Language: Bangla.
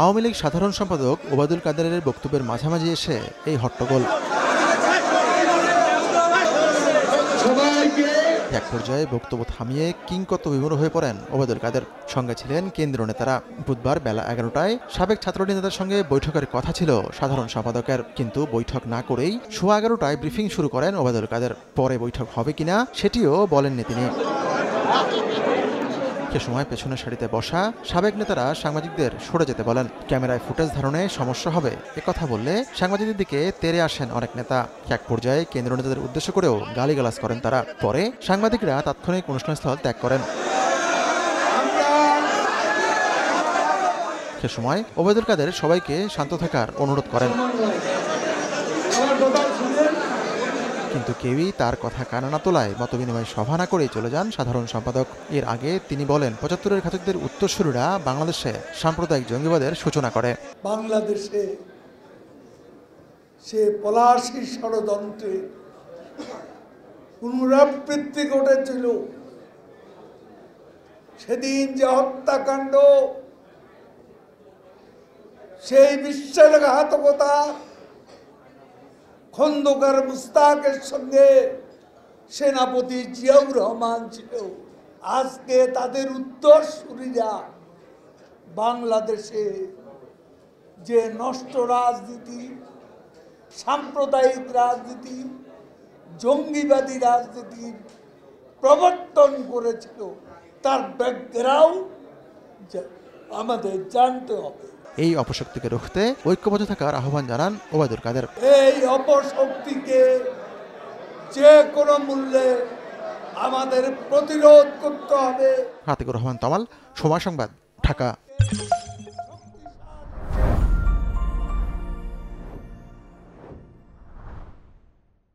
আওয়ামী লীগ সাধারণ সম্পাদক ওবায়দুল কাদেরের বক্তব্যের মাঝামাঝি এসে এই হট্টগোল। এক পর্যায়ে বক্তব্য থামিয়ে কিংকর্তব্য বিমূঢ় হয়ে পড়েন ওবায়দুল কাদের। সঙ্গে ছিলেন কেন্দ্রীয় নেতারা। বুধবার বেলা 11টায় সাবেক ছাত্রলীগ নেতার সঙ্গে বৈঠকের কথা ছিল সাধারণ সম্পাদকের, কিন্তু বৈঠক না করেই 11:15টায় ব্রিফিং শুরু করেন ওবায়দুল কাদের। পরে বৈঠক হবে কিনা সেটিও বলেননি তিনি। সে সময় পেছনের সারিতে বসা সাবেক নেতারা সাংবাদিকদের সরে যেতে বলেন। ক্যামেরায় ফুটেজ ধারণে সমস্যা হবে একথা বললে সাংবাদিকদের দিকে তেড়ে আসেন অনেক নেতা। এক পর্যায়ে কেন্দ্রীয় নেতাদের উদ্দেশ্য করেও গালিগালাজ করেন তারা। পরে সাংবাদিকরা তাৎক্ষণিক অনুষ্ঠানস্থল ত্যাগ করেন। সে সময় ওবায়দুল কাদের সবাইকে শান্ত থাকার অনুরোধ করেন, কিন্তু কেউই তার কথা কানে না তোলায় মতবিনিময় সভা না করেই চলে যান সাধারণ সম্পাদক। এর আগে তিনি বলেন, ৭৫-এর ঘাতকদের উত্তরসূরিরা বাংলাদেশে সাম্প্রদায়িক জঙ্গিবাদের সূচনা করে। বাংলাদেশে সে পলাশী ষড়যন্ত্রে পুনরাবৃত্তি ঘটেছিল। সেদিন যে হত্যাকাণ্ড, সেই বিশ্বাসঘাতকতা, খন্দকার মুস্তাকের সঙ্গে সেনাপতি জিয়াউর রহমান ছিল। আজকে তাদের উত্তরসূরিরা বাংলাদেশে যে নষ্ট রাজনীতি, সাম্প্রদায়িক রাজনীতি, জঙ্গিবাদী রাজনীতির প্রবর্তন করেছিল, তার ব্যাকগ্রাউন্ড আমাদের জানতে হবে। এই অপশক্তিকে রুখতে ঐক্যবদ্ধ থাকার আহ্বান জানান ওবায়দুল কাদের। এই অপশক্তিকে যে কোনো মূল্যে আমাদের প্রতিরোধ করতে হবে। আতিকুর রহমান তমাল, সময় সংবাদ, ঢাকা।